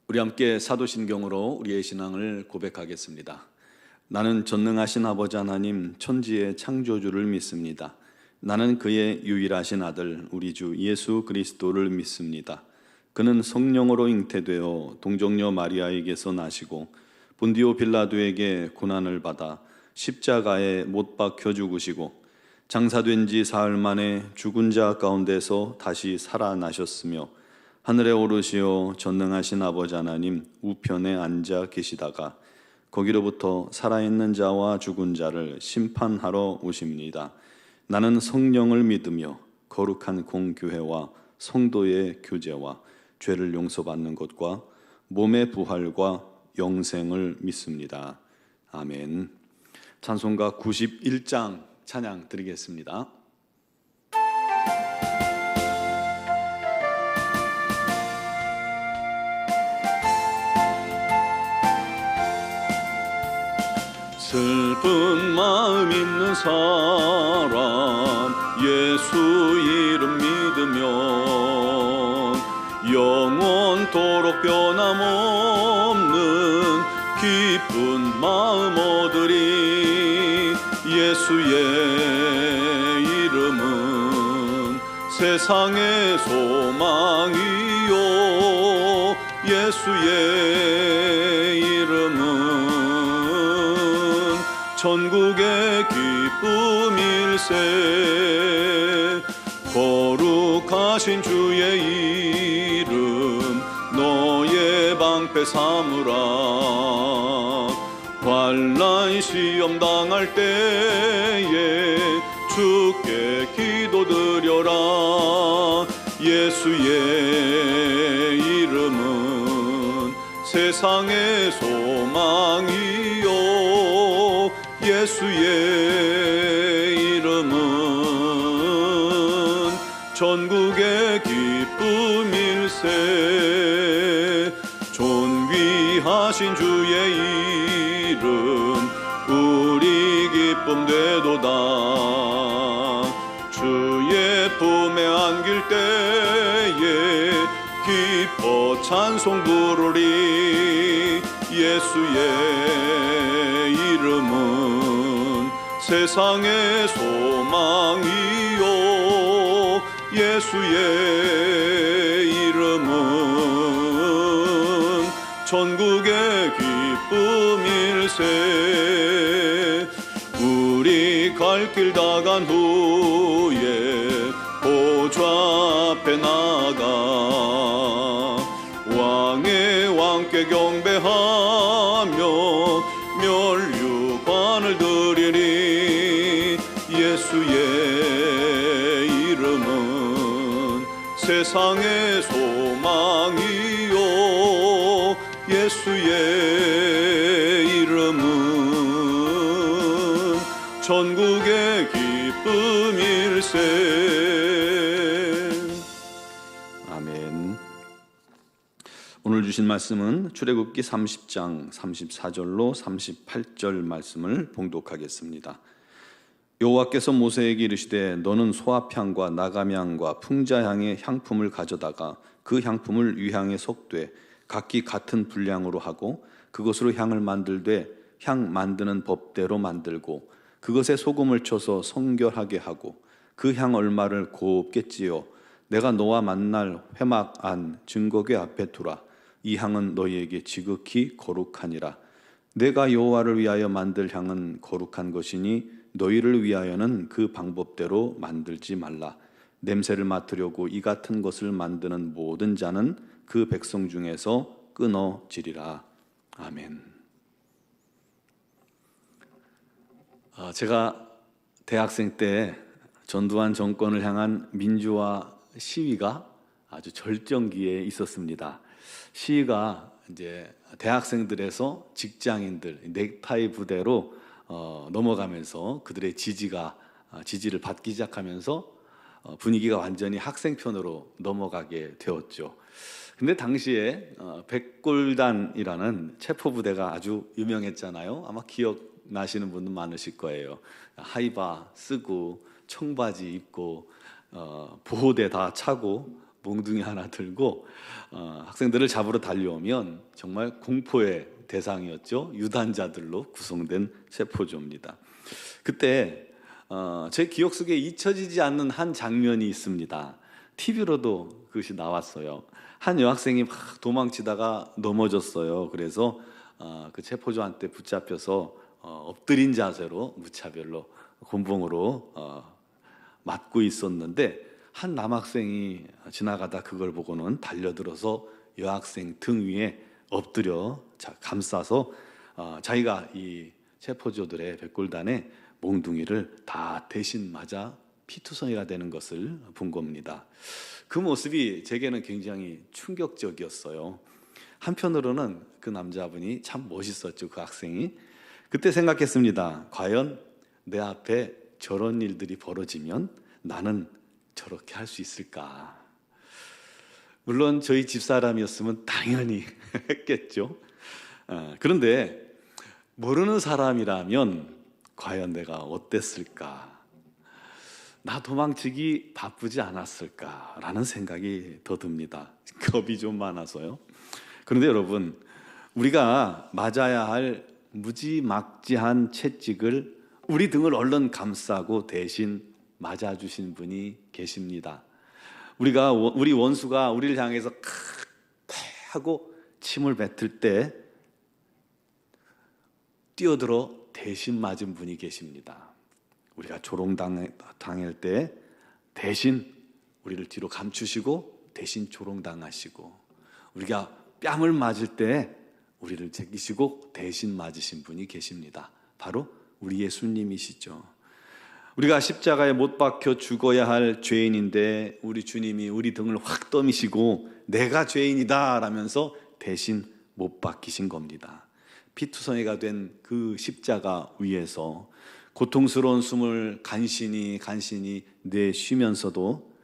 우리 함께 사도신경으로 우리의 신앙을 고백하겠습니다. 나는 전능하신 아버지 하나님 천지의 창조주를 믿습니다. 나는 그의 유일하신 아들 우리 주 예수 그리스도를 믿습니다. 그는 성령으로 잉태되어 동정녀 마리아에게서 나시고 본디오 빌라도에게 고난을 받아 십자가에 못 박혀 죽으시고 장사된 지 사흘 만에 죽은 자 가운데서 다시 살아나셨으며 하늘에 오르시어 전능하신 아버지 하나님 우편에 앉아 계시다가 거기로부터 살아있는 자와 죽은 자를 심판하러 오십니다. 나는 성령을 믿으며 거룩한 공교회와 성도의 교제와 죄를 용서받는 것과 몸의 부활과 영생을 믿습니다. 아멘. 찬송가 91장 찬양 드리겠습니다. 슬픈 마음 있는 사람 예수 이름 믿으면 영원토록 변함없는 기쁜 마음 얻으리. 예수의 이름은 세상의 소망이요 예수의 이름은 천국의 기쁨일세. 거룩하신 주의 이름 너의 방패 삼으라. 환난 시험 당할 때에 주께 기도드려라. 예수의 이름은 세상의 소망이요 예수의 이름은 전국의 기쁨일세. 존귀하신 주의 이름 우리 기쁨 되도다. 주의 품에 안길 때에 기뻐 찬송 부르리. 예수의 이름은 세상의 소망이요 예수의 이름은 천국의 기쁨일세. 우리 갈 길 다 간 후에 보좌 앞에 나가 왕의 왕께 경배하며 멸류관을 드리리. 예수의 이름은 세상의 소망이요 예수의 이름은 천국의 기쁨일세. 아멘. 오늘 주신 말씀은 출애굽기 30장 34절로 38절 말씀을 봉독하겠습니다. 여호와께서 모세에게 이르시되 너는 소합향과 나감향과 풍자향의 향품을 가져다가 그 향품을 위향에 섞되 각기 같은 분량으로 하고 그것으로 향을 만들되 향 만드는 법대로 만들고 그것에 소금을 쳐서 성결하게 하고 그 향 얼마를 곱게 찌어 내가 너와 만날 회막 안 증거궤 앞에 두라. 이 향은 너희에게 지극히 거룩하니라. 내가 여호와를 위하여 만들 향은 거룩한 것이니 너희를 위하여는 그 방법대로 만들지 말라. 냄새를 맡으려고 이 같은 것을 만드는 모든 자는 그 백성 중에서 끊어지리라. 아멘. 제가 대학생 때 전두환 정권을 향한 민주화 시위가 아주 절정기에 있었습니다. 시위가 이제 대학생들에서 직장인들 넥타이 부대로 넘어가면서 그들의 지지를 받기 시작하면서 분위기가 완전히 학생 편으로 넘어가게 되었죠. 근데 당시에 백골단이라는 체포부대가 아주 유명했잖아요. 아마 기억나시는 분도 많으실 거예요. 하이바 쓰고 청바지 입고 보호대 다 차고 몽둥이 하나 들고 학생들을 잡으러 달려오면 정말 공포의 대상이었죠. 유단자들로 구성된 체포조입니다. 그때 제 기억 속에 잊혀지지 않는 한 장면이 있습니다. TV로도 그것이 나왔어요. 한 여학생이 막 도망치다가 넘어졌어요. 그래서 그 체포조한테 붙잡혀서 엎드린 자세로 무차별로 곤봉으로 맞고 있었는데, 한 남학생이 지나가다 그걸 보고는 달려들어서 여학생 등 위에 엎드려 감싸서 자기가 이 체포조들의 백골단의 몽둥이를 다 대신 맞아 피투성이가 되는 것을 본 겁니다. 그 모습이 제게는 굉장히 충격적이었어요. 한편으로는 그 남자분이 참 멋있었죠. 그 학생이. 그때 생각했습니다. 과연 내 앞에 저런 일들이 벌어지면 나는 저렇게 할 수 있을까? 물론 저희 집사람이었으면 당연히 했겠죠. 그런데 모르는 사람이라면 과연 내가 어땠을까? 나 도망치기 바쁘지 않았을까라는 생각이 더 듭니다. 겁이 좀 많아서요. 그런데 여러분, 우리가 맞아야 할 무지막지한 채찍을 우리 등을 얼른 감싸고 대신 맞아주신 분이 계십니다. 우리 원수가 우리를 향해서 하고 침을 뱉을 때 뛰어들어 대신 맞은 분이 계십니다. 우리가 조롱당할 때 대신 우리를 뒤로 감추시고 대신 조롱당하시고, 우리가 뺨을 맞을 때 우리를 제끼시고 대신 맞으신 분이 계십니다. 바로 우리 예수님이시죠. 우리가 십자가에 못 박혀 죽어야 할 죄인인데 우리 주님이 우리 등을 확 떠미시고 내가 죄인이다 라면서 대신 못 박히신 겁니다. 피투성이가 된 그 십자가 위에서 고통스러운 숨을 간신히 내쉬면서도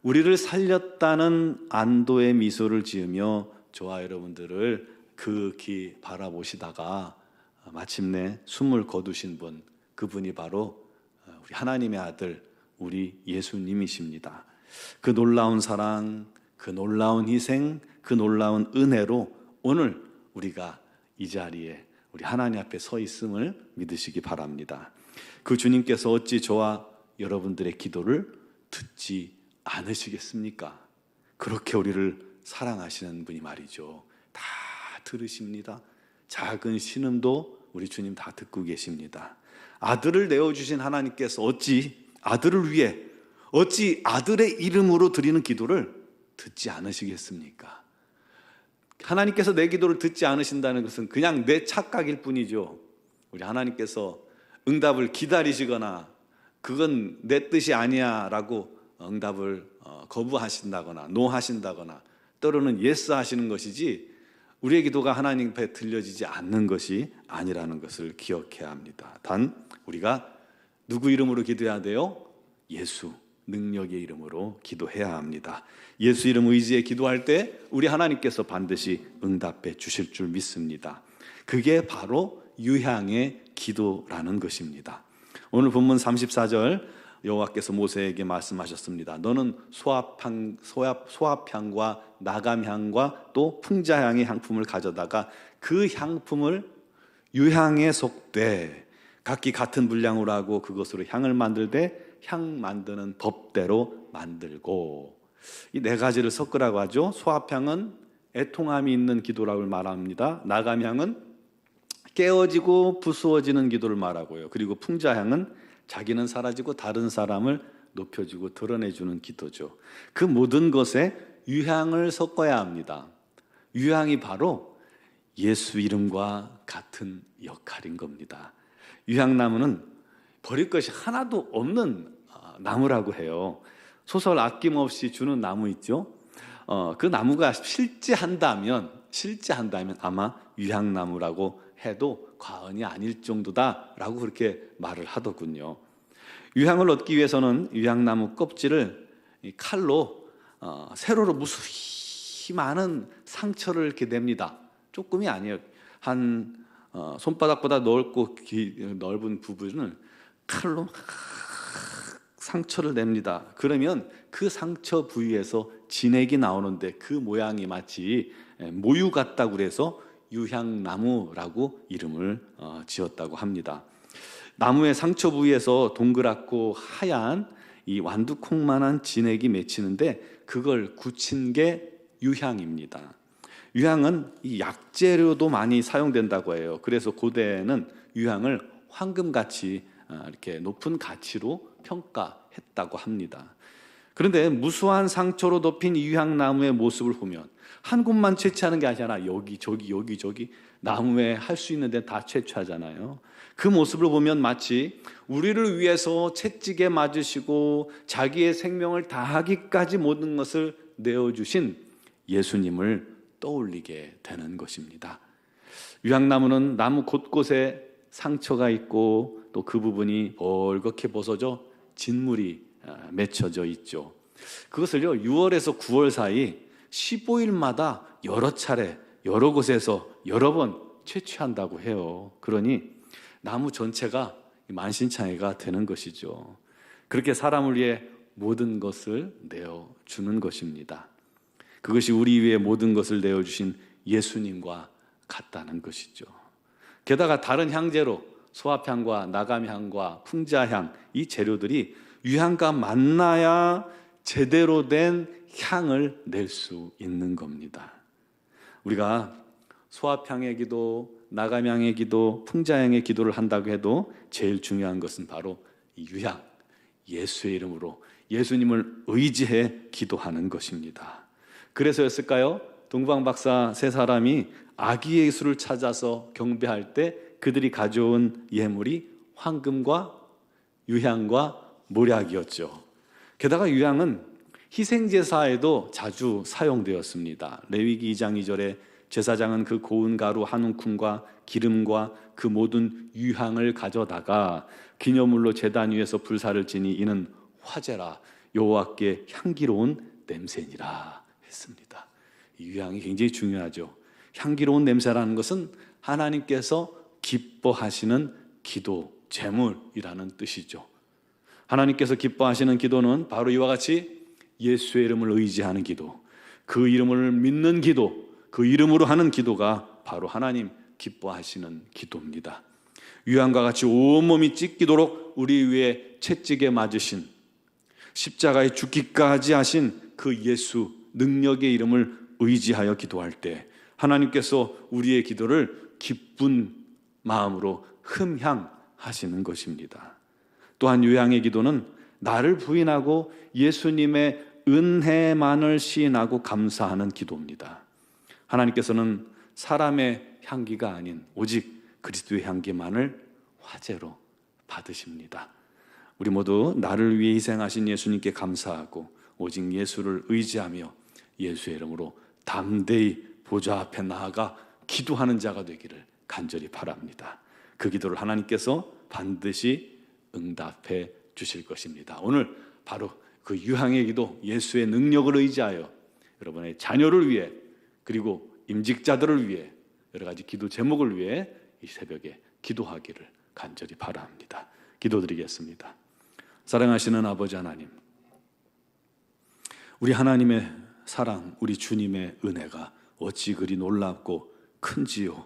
우리를 살렸다는 안도의 미소를 지으며 저와 여러분들을 극히 바라보시다가 마침내 숨을 거두신 분, 그분이 바로 우리 하나님의 아들, 우리 예수님이십니다. 그 놀라운 사랑, 그 놀라운 희생, 그 놀라운 은혜로 오늘 우리가 이 자리에 우리 하나님 앞에 서 있음을 믿으시기 바랍니다. 그 주님께서 어찌 저와 여러분들의 기도를 듣지 않으시겠습니까? 그렇게 우리를 사랑하시는 분이 말이죠. 다 들으십니다. 작은 신음도 우리 주님 다 듣고 계십니다. 아들을 내어주신 하나님께서 어찌 아들을 위해, 어찌 아들의 이름으로 드리는 기도를 듣지 않으시겠습니까? 하나님께서 내 기도를 듣지 않으신다는 것은 그냥 내 착각일 뿐이죠. 우리 하나님께서 응답을 기다리시거나 그건 내 뜻이 아니야 라고 응답을 거부하신다거나 노하신다거나 때로는 예스 하시는 것이지, 우리의 기도가 하나님 앞에 들려지지 않는 것이 아니라는 것을 기억해야 합니다. 단 우리가 누구 이름으로 기도해야 돼요? 예수 능력의 이름으로 기도해야 합니다. 예수 이름 의지에 기도할 때 우리 하나님께서 반드시 응답해 주실 줄 믿습니다. 그게 바로 유향의 기도라는 것입니다. 오늘 본문 34절 여호와께서 모세에게 말씀하셨습니다. 너는 소합향과 나감향과 또 풍자향의 향품을 가져다가 그 향품을 유향에 섞되 각기 같은 분량으로 하고 그것으로 향을 만들되 향 만드는 법대로 만들고. 이 네 가지를 섞으라고 하죠. 소합향은 애통함이 있는 기도라고 말합니다. 나감향은 깨어지고 부수어지는 기도를 말하고요. 그리고 풍자향은 자기는 사라지고 다른 사람을 높여주고 드러내주는 기도죠. 그 모든 것에 유향을 섞어야 합니다. 유향이 바로 예수 이름과 같은 역할인 겁니다. 유향나무는 버릴 것이 하나도 없는 나무라고 해요. 소설 아낌없이 주는 나무 있죠. 그 나무가 실제한다면 아마 유향나무라고 해도 과언이 아닐 정도다라고 그렇게 말을 하더군요. 유향을 얻기 위해서는 유향나무 껍질을 칼로 세로로 무수히 많은 상처를 이렇게 냅니다. 조금이 아니에요. 한 손바닥보다 넓은 부분을 칼로 상처를 냅니다. 그러면 그 상처 부위에서 진액이 나오는데 그 모양이 마치 모유 같다고 그래서 유향나무라고 이름을 지었다고 합니다. 나무의 상처 부위에서 동그랗고 하얀 이 완두콩만한 진액이 맺히는데 그걸 굳힌 게 유향입니다. 유향은 이 약재료도 많이 사용된다고 해요. 그래서 고대에는 유향을 황금같이 이렇게 높은 가치로 평가했다고 합니다. 그런데 무수한 상처로 덮인 이 유향나무의 모습을 보면 한 곳만 채취하는 게 아니라 여기 저기 나무에 할 수 있는 데 다 채취하잖아요. 그 모습을 보면 마치 우리를 위해서 채찍에 맞으시고 자기의 생명을 다하기까지 모든 것을 내어주신 예수님을 떠올리게 되는 것입니다. 유향나무는 나무 곳곳에 상처가 있고 또 그 부분이 벌겋게 벗어져 진물이 맺혀져 있죠. 그것을요 6월에서 9월 사이 15일마다 여러 차례 여러 곳에서 여러 번 채취한다고 해요. 그러니 나무 전체가 만신창이가 되는 것이죠. 그렇게 사람을 위해 모든 것을 내어주는 것입니다. 그것이 우리 위해 모든 것을 내어주신 예수님과 같다는 것이죠. 게다가 다른 향재로 소합향과 나감향과 풍자향 이 재료들이 유향과 만나야 제대로 된 향을 낼 수 있는 겁니다. 우리가 소합향의 기도, 나감향의 기도, 풍자향의 기도를 한다고 해도 제일 중요한 것은 바로 이 유향, 예수의 이름으로 예수님을 의지해 기도하는 것입니다. 그래서였을까요? 동방박사 세 사람이 아기 예수를 찾아서 경배할 때 그들이 가져온 예물이 황금과 유향과 몰약이었죠. 게다가 유향은 희생제사에도 자주 사용되었습니다. 레위기 2장 2절에 제사장은 그 고운 가루 한 움큼과 기름과 그 모든 유향을 가져다가 기념물로 제단 위에서 불사를 지니 이는 화제라 여호와께 향기로운 냄새니라 했습니다. 이 유향이 굉장히 중요하죠. 향기로운 냄새라는 것은 하나님께서 기뻐하시는 기도, 제물이라는 뜻이죠. 하나님께서 기뻐하시는 기도는 바로 이와 같이 예수의 이름을 의지하는 기도, 그 이름을 믿는 기도, 그 이름으로 하는 기도가 바로 하나님 기뻐하시는 기도입니다. 유향과 같이 온몸이 찢기도록 우리 위에 채찍에 맞으신 십자가에 죽기까지 하신 그 예수 능력의 이름을 의지하여 기도할 때 하나님께서 우리의 기도를 기쁜 마음으로 흠향하시는 것입니다. 또한 유향의 기도는 나를 부인하고 예수님의 은혜만을 시인하고 감사하는 기도입니다. 하나님께서는 사람의 향기가 아닌 오직 그리스도의 향기만을 화제로 받으십니다. 우리 모두 나를 위해 희생하신 예수님께 감사하고 오직 예수를 의지하며 예수의 이름으로 담대히 보좌 앞에 나아가 기도하는 자가 되기를 간절히 바랍니다. 그 기도를 하나님께서 반드시 응답해 주실 것입니다. 오늘 바로 그 유향의 기도, 예수의 능력을 의지하여 여러분의 자녀를 위해 그리고 임직자들을 위해 여러 가지 기도 제목을 위해 이 새벽에 기도하기를 간절히 바랍니다. 기도드리겠습니다. 사랑하시는 아버지 하나님, 우리 하나님의 사랑, 우리 주님의 은혜가 어찌 그리 놀랍고 큰지요.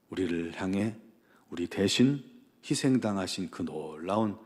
우리를 향해 우리 대신 희생당하신 그 놀라운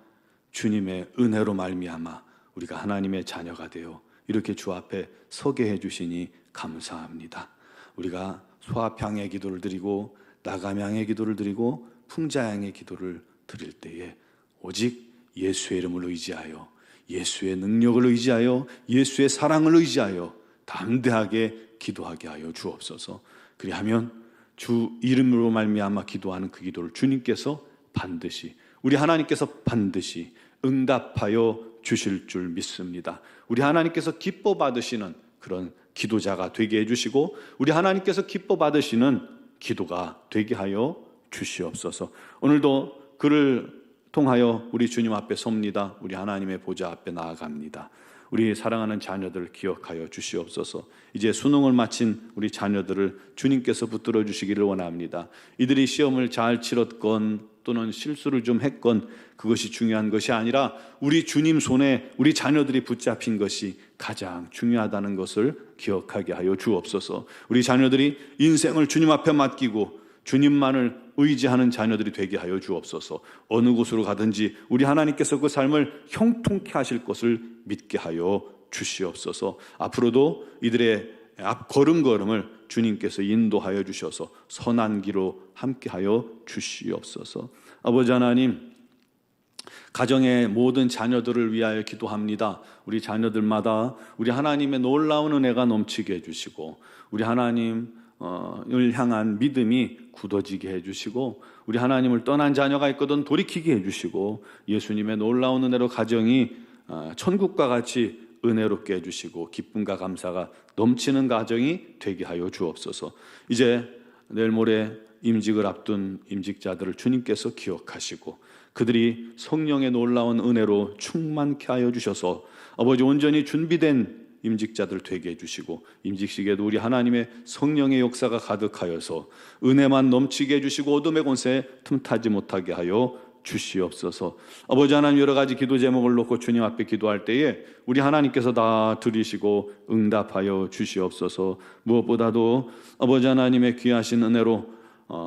주님의 은혜로 말미암아 우리가 하나님의 자녀가 되어 이렇게 주 앞에 서게 해주시니 감사합니다. 우리가 소합향의 기도를 드리고 나감향의 기도를 드리고 풍자향의 기도를 드릴 때에 오직 예수의 이름을 의지하여 예수의 능력을 의지하여 예수의 사랑을 의지하여 담대하게 기도하게 하여 주옵소서. 그리하면 주 이름으로 말미암아 기도하는 그 기도를 주님께서 반드시 우리 하나님께서 반드시 응답하여 주실 줄 믿습니다. 우리 하나님께서 기뻐 받으시는 그런 기도자가 되게 해주시고 우리 하나님께서 기뻐 받으시는 기도가 되게 하여 주시옵소서. 오늘도 그를 통하여 우리 주님 앞에 섭니다. 우리 하나님의 보좌 앞에 나아갑니다. 우리 사랑하는 자녀들을 기억하여 주시옵소서. 이제 수능을 마친 우리 자녀들을 주님께서 붙들어 주시기를 원합니다. 이들이 시험을 잘 치렀건 또는 실수를 좀 했건 그것이 중요한 것이 아니라 우리 주님 손에 우리 자녀들이 붙잡힌 것이 가장 중요하다는 것을 기억하게 하여 주옵소서. 우리 자녀들이 인생을 주님 앞에 맡기고 주님만을 의지하는 자녀들이 되게 하여 주옵소서. 어느 곳으로 가든지 우리 하나님께서 그 삶을 형통케 하실 것을 믿게 하여 주시옵소서. 앞으로도 이들의 앞 걸음걸음을 주님께서 인도하여 주셔서 선한 길로 함께하여 주시옵소서. 아버지 하나님, 가정의 모든 자녀들을 위하여 기도합니다. 우리 자녀들마다 우리 하나님의 놀라운 은혜가 넘치게 해주시고 우리 하나님을 향한 믿음이 굳어지게 해주시고 우리 하나님을 떠난 자녀가 있거든 돌이키게 해주시고 예수님의 놀라운 은혜로 가정이 천국과 같이 은혜롭게 해주시고 기쁨과 감사가 넘치는 가정이 되게 하여 주옵소서. 이제 내일 모레 임직을 앞둔 임직자들을 주님께서 기억하시고 그들이 성령의 놀라운 은혜로 충만케 하여 주셔서 아버지 온전히 준비된 임직자들 되게 해주시고 임직식에도 우리 하나님의 성령의 역사가 가득하여서 은혜만 넘치게 해주시고 어둠의 권세에 틈타지 못하게 하여 주시옵소서. 아버지 하나님, 여러 가지 기도 제목을 놓고 주님 앞에 기도할 때에 우리 하나님께서 다 들으시고 응답하여 주시옵소서. 무엇보다도 아버지 하나님의 귀하신 은혜로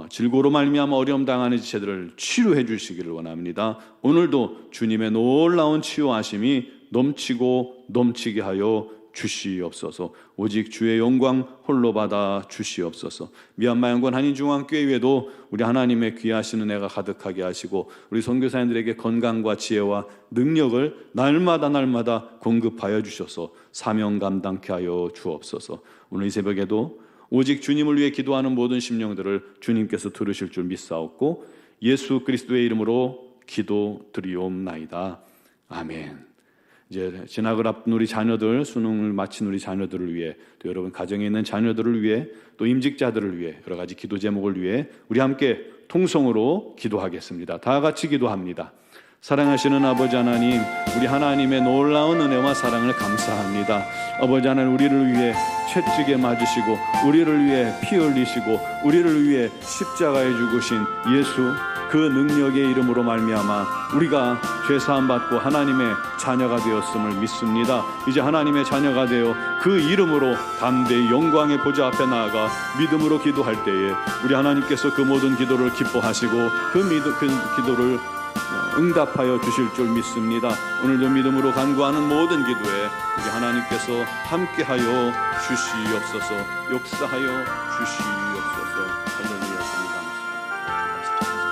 질고로 말미암아 어려움 당하는 지체들을 치료해 주시기를 원합니다. 오늘도 주님의 놀라운 치유하심이 넘치고 넘치게 하여 주시옵소서. 오직 주의 영광 홀로 받아 주시옵소서. 미얀마 영권 한인중앙교회 외에도 우리 하나님의 귀하신 은혜가 가득하게 하시고 우리 선교사님들에게 건강과 지혜와 능력을 날마다 공급하여 주셔서 사명 감당케 하여 주옵소서. 오늘 이 새벽에도 오직 주님을 위해 기도하는 모든 심령들을 주님께서 들으실 줄 믿사옵고 예수 그리스도의 이름으로 기도드리옵나이다. 아멘. 이제 진학을 앞둔 우리 자녀들, 수능을 마친 우리 자녀들을 위해, 또 여러분 가정에 있는 자녀들을 위해, 또 임직자들을 위해, 여러 가지 기도 제목을 위해 우리 함께 통성으로 기도하겠습니다. 다 같이 기도합니다. 사랑하시는 아버지 하나님, 우리 하나님의 놀라운 은혜와 사랑을 감사합니다. 아버지 하나님, 우리를 위해 채찍에 맞으시고 우리를 위해 피 흘리시고 우리를 위해 십자가에 죽으신 예수, 그 능력의 이름으로 말미암아 우리가 죄사함 받고 하나님의 자녀가 되었음을 믿습니다. 이제 하나님의 자녀가 되어 그 이름으로 담대히 영광의 보좌 앞에 나아가 믿음으로 기도할 때에 우리 하나님께서 그 모든 기도를 기뻐하시고 그 기도를 응답하여 주실 줄 믿습니다. 오늘도 믿음으로 간구하는 모든 기도에 우리 하나님께서 함께하여 주시옵소서. 역사하여 주시옵소서. 할렐루야. 감사합니다.